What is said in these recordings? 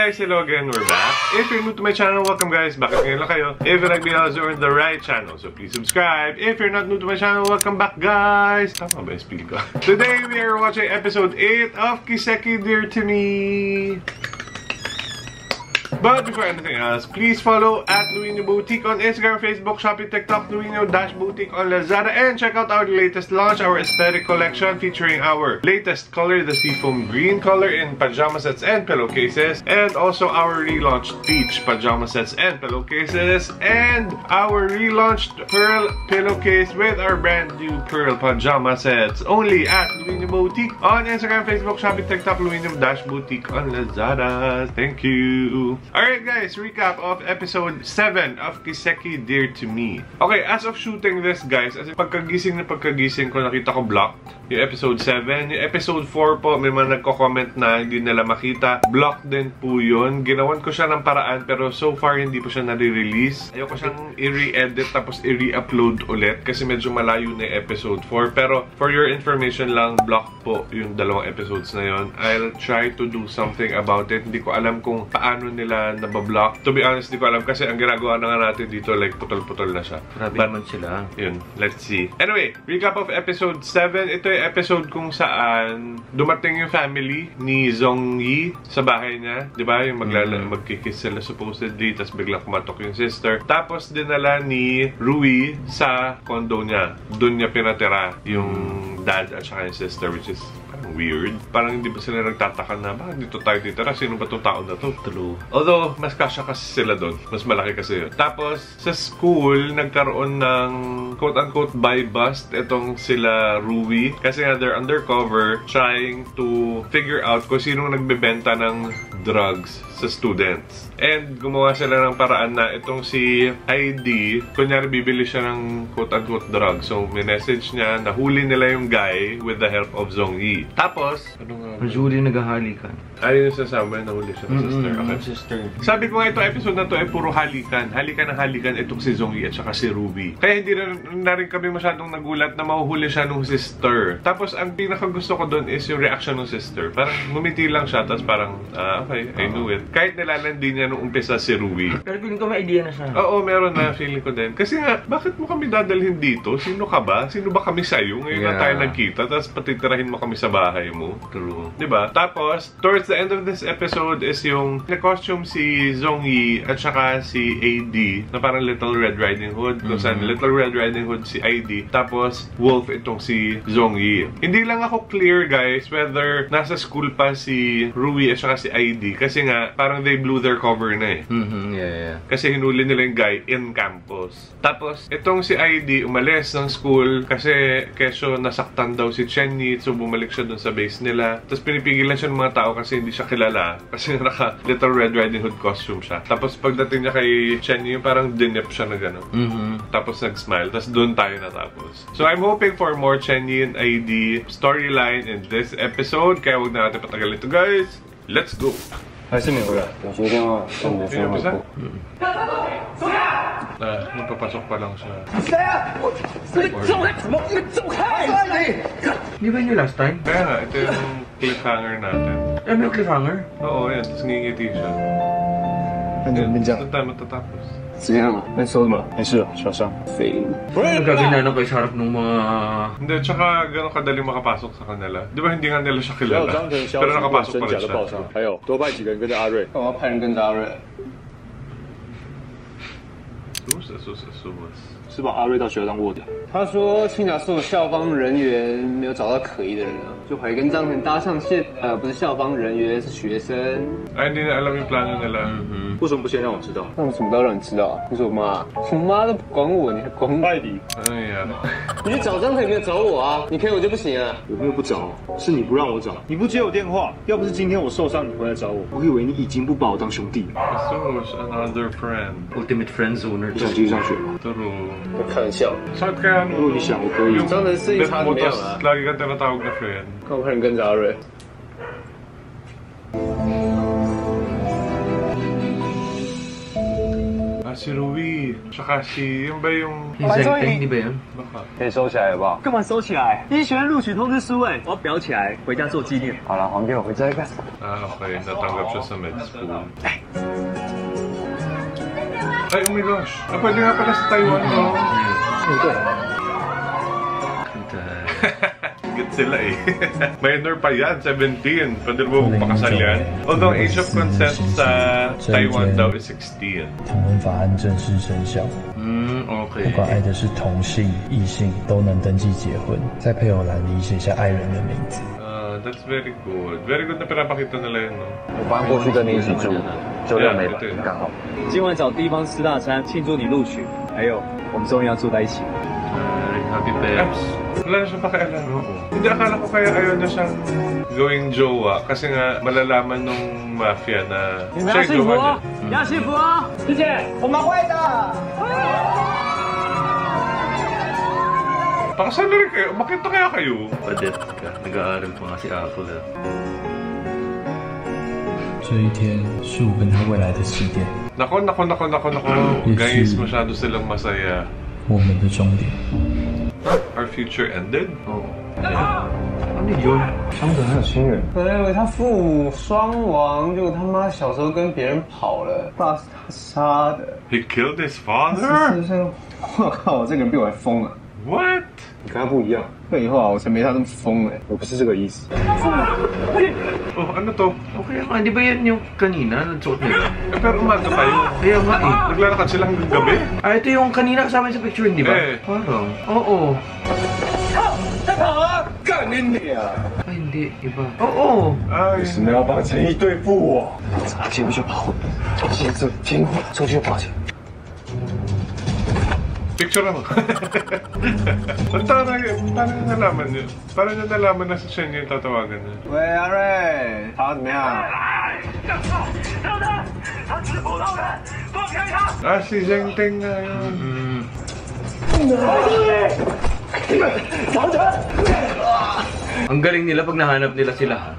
guys, hello again, we're back. If you're new to my channel, welcome guys, bakit ngayon lang kayo? If you like videos, you're in the right channel, so please subscribe. If you're not new to my channel, welcome back guys. Tama ba yung speed ko? Today we are watching episode 8 of Kiseki Dear to Me. But before anything else, please follow at Luino Boutique on Instagram, Facebook, Shopee, TikTok, Luino-Boutique on Lazada, and check out our latest launch, our aesthetic collection featuring our latest color, the seafoam green color in pajama sets and pillowcases, and also our relaunched peach pajama sets and pillowcases, and our relaunched pearl pillowcase with our brand new pearl pajama sets only at Luino Boutique on Instagram, Facebook, Shopee, TikTok, Luino-Boutique on Lazada. Thank you. Alright guys, recap of episode 7 of Kiseki Dear to Me. Okay, as of shooting this guys, as in pagkagising ko nakita ko blocked yung episode 7. Yung episode 4 po, may mga nagko-comment na hindi nila makita. Blocked din po yun. Ginawan ko siya ng paraan pero so far hindi po siya nare-release. Ayoko siyang i-re-edit tapos i-re-upload ulit kasi medyo malayo na yung episode 4. Pero for your information lang, blocked po yung dalawang episodes na yun. I'll try to do something about it. Hindi ko alam kung paano nila nabablock. To be honest, hindi ko alam kasi ang ginagawa na nga natin dito like putol-putol na siya. Grabe naman sila. Yun, let's see. Anyway, recap of episode 7. Ito yung episode kung saan dumating yung family ni Zhongyi sa bahay niya. Diba? Yung magkikiss sila supposedly, tapos biglang kumatok yung sister. Tapos dinala ni Rui sa condo niya. Doon niya pinatira yung dad at saka yung sister, which is weird. Parang hindi ba sila nagtataka na bakit dito tayo titira? Sino ba itong tao na to? True. Although, mas kasya kasi sila doon. Mas malaki kasi yun. Tapos, sa school, nagkaroon ng quote-unquote by bust itong sila Rui. Kasi nga, they're undercover trying to figure out kung sinong nagbebenta ng drugs sa students. And gumawa sila ng paraan na itong si ID, kunyari bibili siya ng quote-unquote drugs. So, may message niya, nahuli nila yung guy with the help of Zhongyi. Tapos, ano nga? Majuli naghahalikan. Ayun yung sasabi, nahuli siya ng sister. Okay. Sister. Sabi ko nga, itong episode na to ay puro halikan. Halikan ng halikan itong si Zhongyi at saka si Ruby. Kaya hindi na rin kami masyadong nagulat na mahuhuli siya ng sister. Tapos, ang pinakagusto ko doon is yung reaction ng sister. Parang ngumiti lang siya, tapos parang, okay, I knew it. Kahit nilalandi niya nung umpisa si Ruby. Pero feeling ko may idea na siya. Oo, meron na. Feeling ko din. Kasi nga, bakit mo kami dadalhin dito? Sino ka ba? Sino ba kami sa'yo? Ngayon na tayo nagkita, tapos patitirahin mo kami sa bahay mo. True. Diba? Tapos, towards the end of this episode is yung na-costume si Zhongyi at saka si AD na parang Little Red Riding Hood. Kung saan Little Red Riding Hood si ID. Tapos, Wolf itong si Zhongyi. Hindi lang ako clear, guys, whether nasa school pa si Rui at saka si ID. Kasi nga, parang they blew their cover na eh. Yeah. Kasi hinuli nila yung guy in campus. Tapos, itong si ID umalis ng school kasi kesyo nasaktan daw si Chenyi, so bumalik siya dun sa base nila. Tapos pinipigilan siya ng mga tao kasi hindi siya kilala. Kasi naka Little Red Riding Hood costume siya. Tapos pagdating niya kay Chenyi, parang dinip siya na gano'n. Tapos nag-smile. Tapos dun tayo natapos. So I'm hoping for more Chenyi and ID storyline in this episode. Kaya huwag na natin patagal ito, guys. Let's go! 还是没回来，有些电话都没分回过。 Magpapasok pa lang siya. Di ba yun yung last time? Kaya nga, ito yung cliffhanger natin. Eh, may cliffhanger? Oo, yan. Tapos ngingiti siya. 那怎么变这样？ Saan tayo matatapos? 怎样了？那收了吗？没事，小伤。废物。 Nagkaginano kayo sa harap ng mga... Hindi, tsaka gano'ng kadali makapasok sa kanila. Di ba hindi nga nila siya 还有 kilala? 张腾消 Pero 息过 nakapasok 真 pa 假 rin 的 siya. 报上，还有多派几个人跟着阿瑞。干嘛派人跟着阿瑞？ 是把阿瑞到学校当卧底。他说清查所有校方人员，没有找到可疑的人啊，就怀疑跟张腾搭上线。不是校方人员，是学生。 Ay, hindi na alam yung plano nila. 为什么不先让我知道？那我什么都要让你知道啊！你说我妈，我妈都不管我，你还管外敌？ Ano nangyari? 你去找张腾，有没有找我啊？你可以我就不行啊！我没有不找，是你不让我找，你不接我电话。要不是今天我受伤，你回来找我，我以为你已经不把我当兄弟。 Sus, another friend. Ultimate friend zoner. 你想继续上学吗？ True. 开玩笑， Sakit kaya ano? 如果你想，我可以。张腾事情 Death 差怎么样 Motos, 啊？ lagi kang tinatawag na friend. 看我派人跟着阿瑞。si Rui. Tsaka si... Yung ba yung... Zheng di ba yun? Baka.可以收起来了吧？干嘛收起来？医学院录取通知书哎，我要裱起来，回家做纪念。好了，还给我回家看。Okay. Natanggap siya sa med school. Ay, oh my gosh. Pwede nga pala sa Taiwan, no? Get sila eh. Minor pa yan, 17. Pwede mo pakasal yan. Although age of consent sa Taiwan daw is 16. 同婚法案正式生效， Okay. 不管爱的是同性、异性，都能登记结婚，在配偶栏里写下爱人的名字。 That's very good. Very good na pinapakita nila yun, no? 我搬过去跟你一起住，就6没了，刚好。今晚找地方吃大餐庆祝你录取，还有我们终于要住在一起。 Happy parents. Eps, wala na siyang pakialam. Hindi, akala ko kaya ayaw na siyang gawing jowa kasi nga malalaman nung mafia na siya yung jowa niya. 要幸福哦！谢谢，我们会的。 Pakasal na rin kayo. Makita kaya kayo? Padet ka. Nag-aaral pa nga si Apple ah. 这一天是我跟他未来的起点， Nako. Guys, masyado silang masaya. 我们的终点。 Our future ended? Oo. Ano yun? 伤者还有亲人。本来以为他父母双亡，结果他妈小时候跟别人跑了，爸是他杀的。 He killed his father? 我靠，我这个人比我还疯啊！ What? 你跟他不一样，那以后啊，我才没他那么疯哎。我不是这个意思。 Oh, ano to? Okay nga, di ba yan yung kanina? Nagsuot nila? Pero umaga tayo. Kaya nga eh. Naglalakad sila hanggang gabi. Ah, ito yung kanina kasama sa picture, di ba? Eh. Parang. Oo. 在跑啊！干你啊！ Ay, hindi. Iba. Oo. Ay, 什么要把诚意对付我？先不去跑，先这天出去跑去。 picture mo. Paano niya nalaman yun? Paano niya nalaman na sa siya niya yung tatawagan niya? 喂，阿瑞，跑怎么样？ Ah, si Zheng Teng nga yun. Ang galing nila pag nahanap nila sila.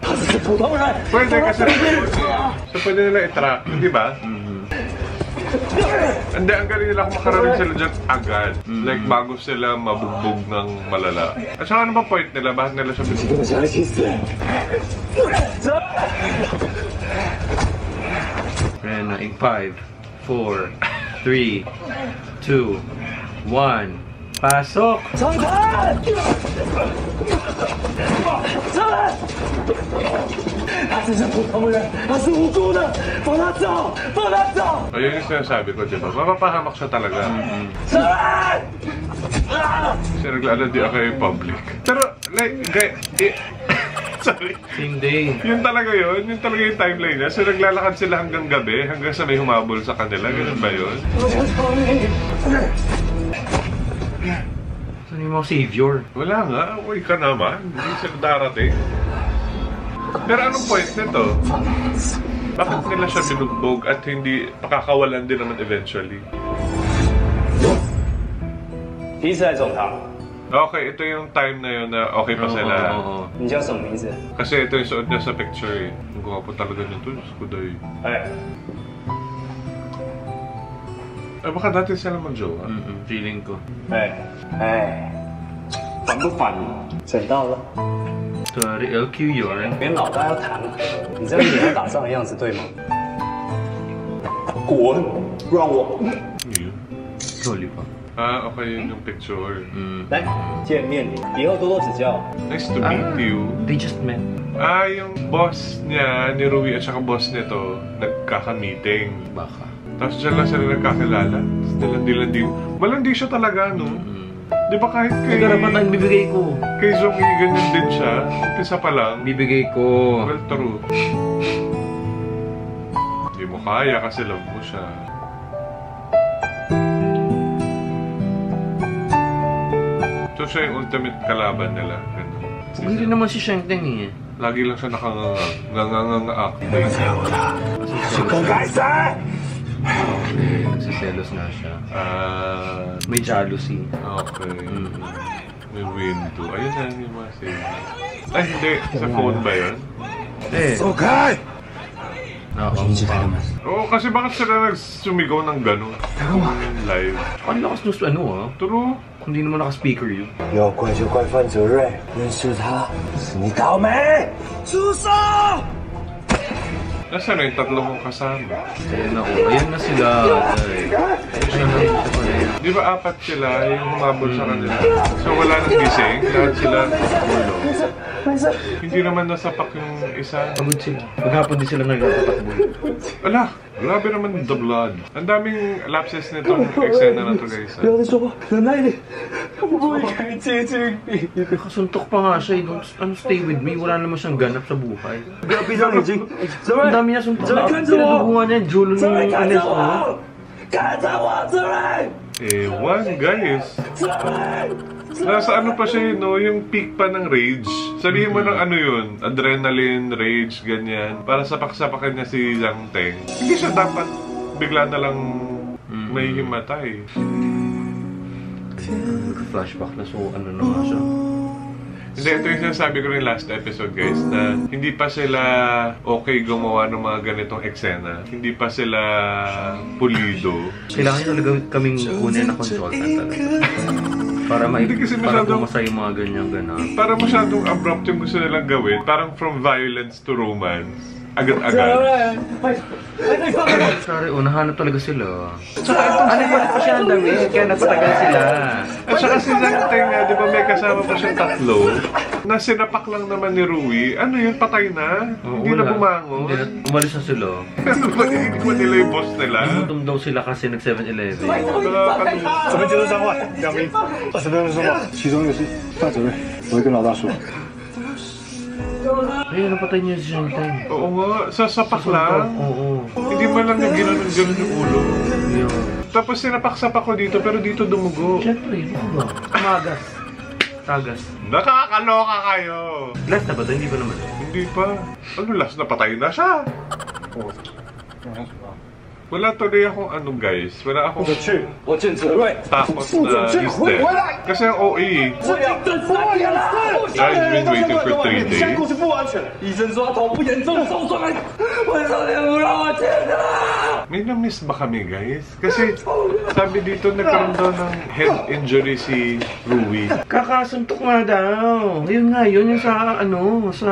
Pwede kasi so pwede nila i-track, di ba? Hindi, ang galing nila kung makarating sila dyan agad. Like, bago sila mabugbog ng malala. At saka ano ba point nila? Bakit nila siya binugbog? Ayan na, in 5, 4, 3, 2, 1. Pasok! 他只是普通人，他是无辜的，放他走，放他走。 Ayun yung sinasabi ko, diba? Mapapahamak siya talaga. Kasi naglaan di ako yung public. Pero, like, sorry. Same day. Yun talaga yung timeline niya. So, naglalakad sila hanggang gabi, hanggang sa may humabol sa kanila. Ganun ba yun? Saan yung mga savior? Wala nga. Uy ka naman. Hindi sila darating. Pero anong point nito? Bakit nila siya binugbog at hindi pakakawalan din naman eventually? 第一次来找他， Okay, ito yung time na yun na okay pa sila. Oo. 你叫什么名字？ Kasi ito yung suot niya sa picture eh. Ang gwapo talaga nito. Diyos ko dahi. 哎， Eh baka dati sila mag-jowa. Feeling ko. 哎，烦不烦？整到了， Sorry, LQ yarn. 连老大要谈了，你这个脸要打仗的样子，对吗？滚，不让我。 Yun. Sorry pa. Ah, okay yun yung picture. 来见面礼，以后多多指教。 Nice to meet you. They just met. Ah, yung boss niya, ni Rui at saka boss nito, nagkaka-meeting. Baka. Tapos dyan lang sila nagkakilala. Tapos nilandi. Malandi siya talaga, no? Di ba kahit kay... Karapatan bibigay ko. Kay Zhong Yi, ganyan din siya. Umpisa pa lang. Bibigay ko. Well, true. Hindi mo kaya kasi love mo siya. So siya yung ultimate kalaban nila. Ganun. Hindi rin naman si Sheng Teng eh. Lagi lang siya nakanganga-act. Okay, nagsiselos nga siya. Ah, May jealousy. okay. May window. Ayun na yung mga save. Ay, hindi. Sa phone ba yun? Eh, 已经开了门。 Oo, kasi bakit sila nagsumigaw ng gano'n? Live. Ang lakas nung ano ah. True. Hindi naman naka-speaker yun.要怪就怪范泽瑞，认识他是你倒霉，住手！ Nasaan na yung tatlo mong kasama? Ayan na oh. Ayan na sila. Ayan na. Di ba apat sila yung humabol sa kanila? So wala nang gising, lahat sila takbo. Hindi naman nasapak yung isa. Pagod sila. Maghapon din sila nagtatakbo. Ala, grabe naman the blood. Ang daming lapses nitong eksena na to guys. 不要再说话，忍耐一点，我不会可以接近你。 Nakasuntok pa nga siya. Don't stay with me. Wala naman siyang ganap sa buhay. 不要闭上眼睛，泽 Ang 瑞， dami niya suntok. 泽瑞看着我， Pinaduguan niya. Julo 泽瑞 ng 看 anes 着 ko. 我，看着我，泽瑞， Ewan guys. 泽瑞。 Nasa ano pa siya no, yung peak pa ng rage. Sabihin mo ng ano yun, adrenaline, rage, ganyan. Para sapak-sapakan niya si Zhang Teng. Hindi siya dapat bigla na lang may himatay. Flashback na so ano na nga siya. Hindi, ito yung sinasabi ko rin last episode guys, na hindi pa sila okay gumawa ng mga ganitong eksena. Hindi pa sila pulido. Kailangan talaga kaming kunin na consultant talaga. Para Hindi kasi para masyadong- pumasa yung mga ganyang ganap. Parang masyadong abrupt yung gusto nilang gawin. Parang from violence to romance. Agad-agad. Sorry, nahanap talaga sila. Ano ba pa siya ang dami? Kaya napatagal sila. At saka si Zhang Teng nga, di ba may kasama pa siyang tatlo, na sinapak lang naman ni Rui, ano yun, patay na? Hindi na bumangon. Hindi na, umalis na sila. Ano ba, hindi ba nila yung boss nila? Gutom daw sila kasi nag 7-Eleven. 咱们接受伤害，两名20分钟说话，其中一个是范泽瑞，我会跟老大说。 Ayun, napatay niya si Zhang Teng. Oo nga, sasapak lang. Oo. Hindi man lang yung gano'n yung ulo. Yun. Tapos sinapak-sapak ko dito, pero dito dumugo. Siyempre, ano ba? Magas. Tagas. Nakakaloka kayo! Last na ba ito? Hindi pa naman. Hindi pa. Ano, last na patay na siya. Wala tuloy akong ano guys, wala akong 去，我见泽瑞， takot na he's dead. Kasi ang OE, 我要等4天了， I've been waiting for 3 days. 仙骨是不完全的，医生说他头部严重受伤，为什么不让我见他？ May na-miss ba kami guys? Kasi sabi dito nagkaroon daw ng head injury si Rui. Kakasuntok nga daw. Ayun nga, yun yung sa ano, sa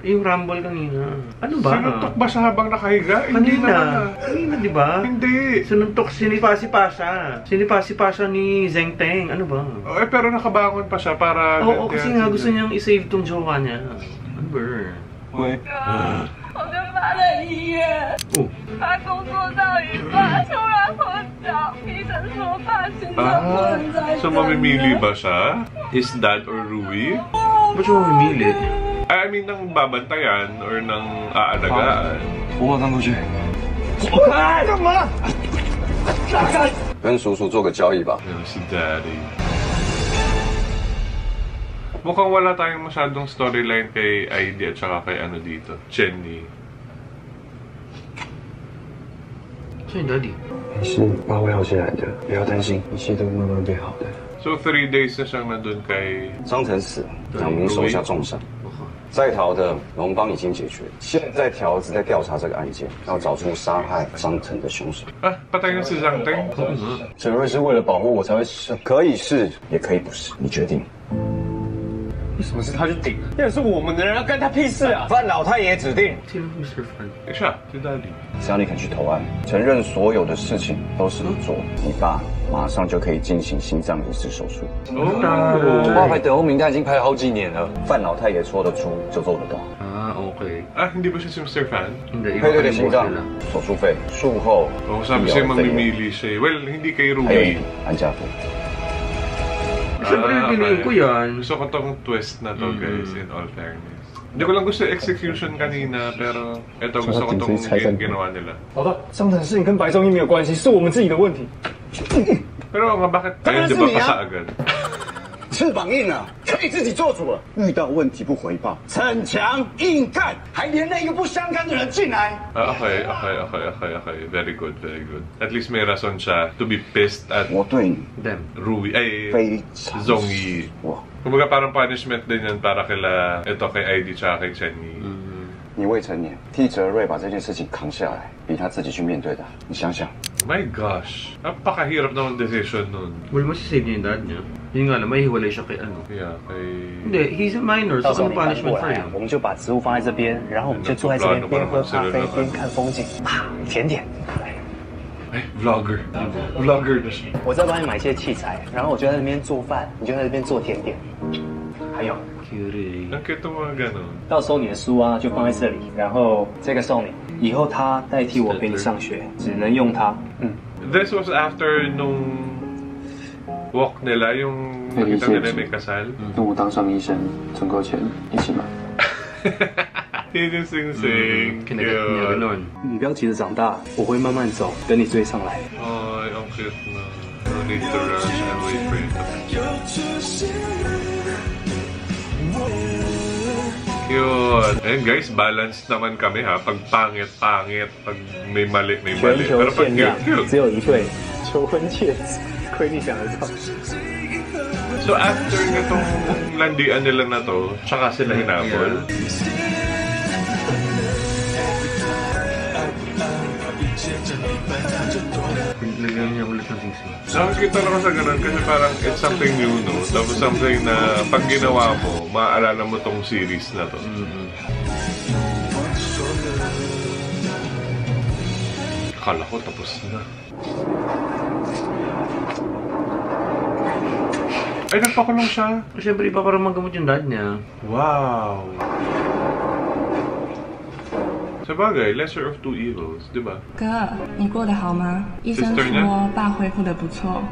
yung rumble kanina. Ano ba? Sinuntok ba siya habang nakahiga? Hindi Kanina. naman. Kanina, di ba? Hindi. Sinuntok, sinipasi-pasa. Sinipasi-pasa ni Zhang Teng. Ano ba? Oh, pero nakabangon pa siya para... Oo, kasi nga gusto niyang i-save tong jowa niya. Ano ba? 喂，我跟妈在医院， Oh. 他工作到一半突然昏倒，医生说他心脏不能再 So mamimili ba siya? His dad or Rui? Ba't siya mamimili? I mean, ng babantayan or ng aalagaan. 我马上过去。干嘛？打开！跟叔叔做个交易吧。 Yung si Daddy. Mukhang wala tayong masyadong storyline kay ID at saka kay ano dito, Chenny. siya yung daddy. 没事，爸会好起来的，不要担心，一切都会慢慢变好的。 So 3 days na siyang nandun kay... 张腾死，两名手下重伤，在逃的龙帮已经解决，现在条子在调查这个案件，要找出杀害张腾的凶手。 Ah, patay na si Zhang Teng. 泽瑞是为了保护我才会牺牲，可以是，也可以不是，你决定。 为什么是他去顶？那也是我们的人，要干他屁事啊！范老太爷指定， Sino Mr. Fan? Siya, si Daddy. 只要你肯去投案，承认所有的事情都是你做的，你爸马上就可以进行心脏移植手术。 Oh! 爸排等候名单已经排好几年了。范老太爷说得出就做得到。 Ah, okay. Ah, hindi ba siya si Mr. Fan? Hindi, 配 iba 对 pa 的 yung 心 boss 脏 nila. 手术费，术后 Oh, sabi 医 siya 疗费用， mamimili siya. Well, hindi kay 还有 Rui. 安家费。 Siyempre, piliin ko yan. Gusto ko tong twist na to, guys, in all fairness. Hindi ko lang gusto yung execution kanina, pero eto gusto ko tong ginawa nila. 老大，张腾事情跟白中义没有关系，是我们自己的问题。 Pero nga, bakit ayun, di ba, pasa agad? 翅膀硬啊，可以自己做主了。遇到问题不回报，逞强硬干，还连那一个不相干的人进来。 Ah, okay. Very good, very good. At least may rason siya to be pissed at 我对你 Them. Rui, ay, 非常 Zhongyi. 哇， Kumbaga parang punishment din yan para kila, ito kay ID tsaka kay Chenny. 你未成年，替哲瑞把这件事情扛下来，比他自己去面对的。你想想。My gosh, napakahirap naman decision nun. Well, masisave niya yung dad niya. Yun nga lang, mahihiwalay siya kay ano. Yeah, kay... Hindi, he's a minor, 到 so 时候 ano 你搬 punishment 过 for 来 him? 我们就把植物放在这边，然后我们就坐在这边边喝咖啡边看风景，啪，甜点。 Ay, vlogger. Vlogger na siya. 我再帮你买一些器材，然后我就在那边做饭，你就在那边做甜点。还有， Cute. Ang cute ng mga ganon. 到时候你的书啊就放在这里，然后这个送你，以后它代替我陪你上学，只能用它。嗯。 This was after nung walk nila, yung nakita nila may kasal. 跟我当上医生存够钱一起买。 Yun yung sing-sing. Kinagat niya ganun. 你不要急着长大，我会慢慢走，等你追上来。 Ay, ang cute na. No need to rush and wait for it. Cute. Ayun guys, balance naman kami ha. Pag pangit-pangit, pag may mali, may 全 mali. 球 Pero pag 限量 cute, 只有一对求婚戒指，亏你想得到。 So after nitong landian nila na to, tsaka sila hinabol. Lagyan niya ulit ng sing-sing. Nakakita lang ako sa ganun kasi parang it's something new, no? Tapos something na pag ginawa mo, maaalala mo tong series na to. Akala ko tapos na. Ay, nagpakulong siya. Siyempre, iba parang magamot yung dad niya. Wow! Sabagay, lesser of two evils, di ba? 哥，你过得好吗？医生 Sister 呢？ 说爸恢复得不错，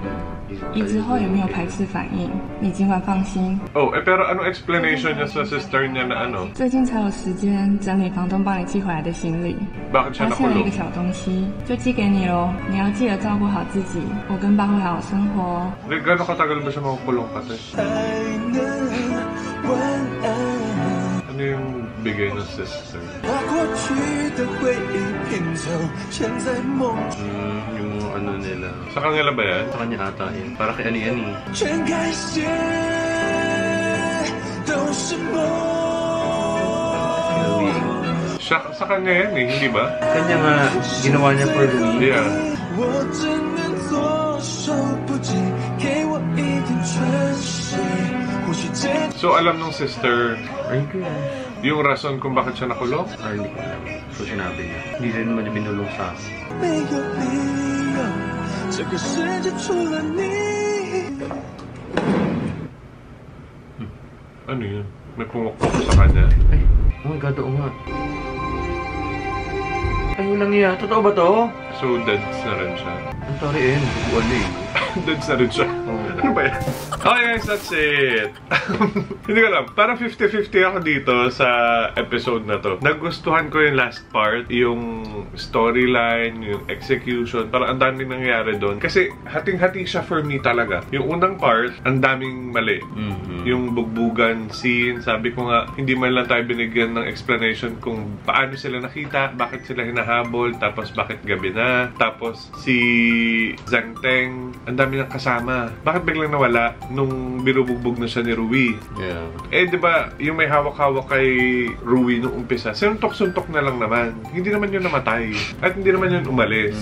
移植后也没有排斥反应，你尽管放心。 Oh, pero anong explanation niya sa sister niya na ano? 最近才有时间整理房东帮你寄回来的行李， Bakit siya 发现了一 nakulong? 个小东西，就寄给你喽。你要记得照顾好自己，我跟爸会好好生活哦。 Gano'ng katagal ba siya makukulong pa tayo? Ano yung bigay ng sister? Yung ano nila. Sa kanila ba yan? Sa kanya ata yun. Para kay Ani-Ani. Sa kanya yan eh, hindi ba? Kanya nga, ginawa niya for Louie. Yeah. So alam nung sister Ay, ko yan. yung rason kung bakit siya nakulong? Ay, hindi ko alam. So, sinabi niya. Hindi rin naman niya binulong sa akin. Ano yun? May pumukpok sa kanya. Ay, oh my God, oo nga. Ay, walang iya. Totoo ba to? So deads na rin siya. Ang sorry eh, nagbubuan eh. Deads na rin siya. Ano ba yan? Okay guys, that's it. Hindi ko alam. Parang 50-50 ako dito sa episode na to. Nagustuhan ko yung last part, yung storyline, yung execution. Parang ang daming nangyari doon. Kasi hating-hati siya for me talaga. Yung unang part, ang daming mali. Yung bugbugan scene, sabi ko nga, hindi man lang tayo binigyan ng explanation kung paano sila nakita, bakit sila hinahabol, tapos bakit gabi na. Tapos si Zhang Teng, ang dami niyang kasama. Bakit biglang nawala nung binubugbog na siya ni Rui? Yeah. Eh, di ba, yung may hawak-hawak kay Rui nung umpisa, suntok-suntok na lang naman. Hindi naman yun namatay. At hindi naman yun umalis.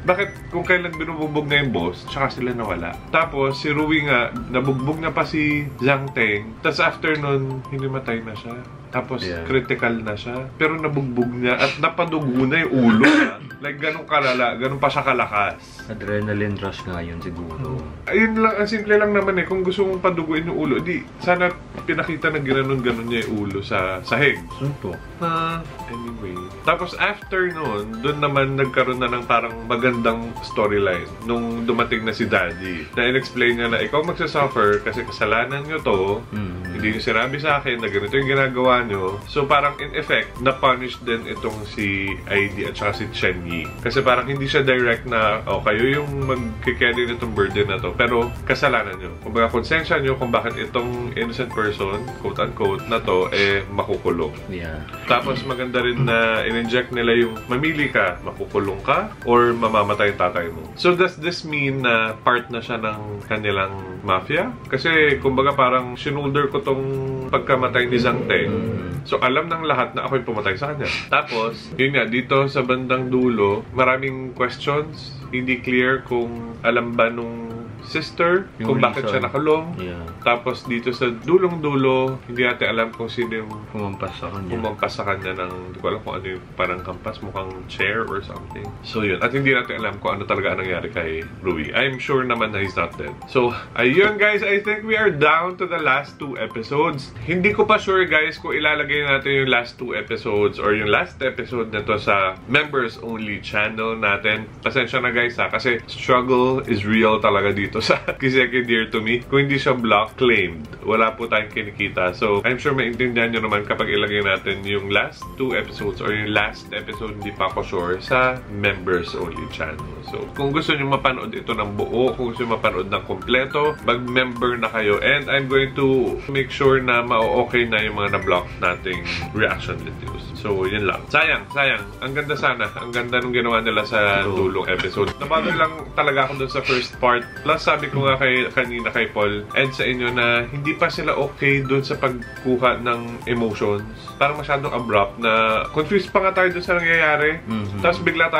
Bakit kung kailan binubugbog na yung boss, tsaka sila nawala? Tapos, si Rui nga, nabugbog na pa si Zhang Teng. Tapos after nun, hinimatay na siya. Tapos, critical na siya. Pero nabugbog niya at napadugo na yung ulo niya. Like, ganun kalala, ganun pa siya kalakas. Adrenaline rush nga yun siguro. Ayun lang, ang simple lang naman eh. Kung gusto mong paduguin yung ulo, di, sana pinakita na gano'n niya yung ulo sa sahig. Suntok. Anyway. Tapos after nun, dun naman nagkaroon na ng parang magandang storyline nung dumating na si Daddy. Na in-explain niya na ikaw magsasuffer kasi kasalanan nyo to, hindi nyo sinabi sa akin na ganito yung ginagawa nyo. So parang in effect, na-punish din itong si ID at saka si Chen Yi. Kasi parang hindi siya direct na, kayo yung magkikerry nitong burden na to. Pero kasalanan nyo. Kumbaga, konsensya nyo kung bakit itong innocent person, quote-unquote, na to, makukulong. Yeah. Tapos maganda rin na in-inject nila yung mamili ka, makukulong ka, or mamamatay yung tatay mo. So does this mean na part na siya ng kanilang mafia? Kasi kumbaga parang sinulder ko tong pagkamatay ni Zhang Teng. So alam ng lahat na ako'y pumatay sa kanya. Tapos, yun nga, dito sa bandang dulo, maraming questions. Hindi clear kung alam ba nung sister, yung kung bakit siya nakulong. Yeah. Tapos dito sa dulong-dulo, hindi natin alam kung sino yung Pumampas sa kanya ng, hindi ko alam kung ano yung parang kampas, mukhang chair or something. So yun. At hindi natin alam kung ano talaga ang nangyari kay Rui. I'm sure naman na he's not dead. So, ayun guys, I think we are down to the last 2 episodes. Hindi ko pa sure guys kung ilalagay natin yung last 2 episodes or yung last episode na to sa members only channel natin. Pasensya na guys ha, kasi struggle is real talaga dito sa Kiseki Dear to Me. Kung hindi siya block claimed, wala po tayong kinikita. So, I'm sure maintindihan nyo naman kapag ilagay natin yung last 2 episodes or yung last episode, hindi pa ako sure, sa members only channel. So, kung gusto nyo mapanood ito ng buo, kung gusto nyo mapanood ng kompleto, mag-member na kayo. And I'm going to make sure na ma-okay na yung mga na-block nating reaction videos. So, yun lang. Sayang. Ang ganda sana. Ang ganda nung ginawa nila sa dulong episode. Nabago lang talaga ako dun sa first part. Plus, sabi ko nga kanina kay Paul and sa inyo na hindi pa sila okay dun sa pagkuha ng emotions. Parang masyadong abrupt na confused pa nga tayo dun sa nangyayari. Tapos bigla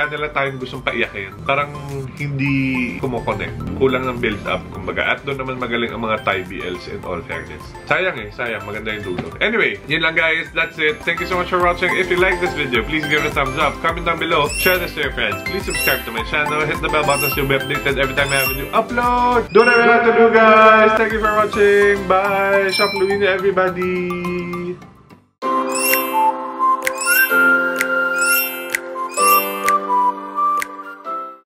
nila tayong gustong paiyakin. Parang hindi kumokonek. Kulang ng build-up, kumbaga. At doon naman magaling ang mga Thai BLs in all fairness. Sayang. Maganda yung dulo. Anyway, yun lang guys. That's it. Thank you so much for watching. If you like this video, please give it a thumbs up. Comment down below. Share this to your friends. Please subscribe to my channel. Hit the bell button so you'll be updated every time I have a new upload. Do whatever you have to do guys. Thank you for watching. Bye. Shop Luina everybody.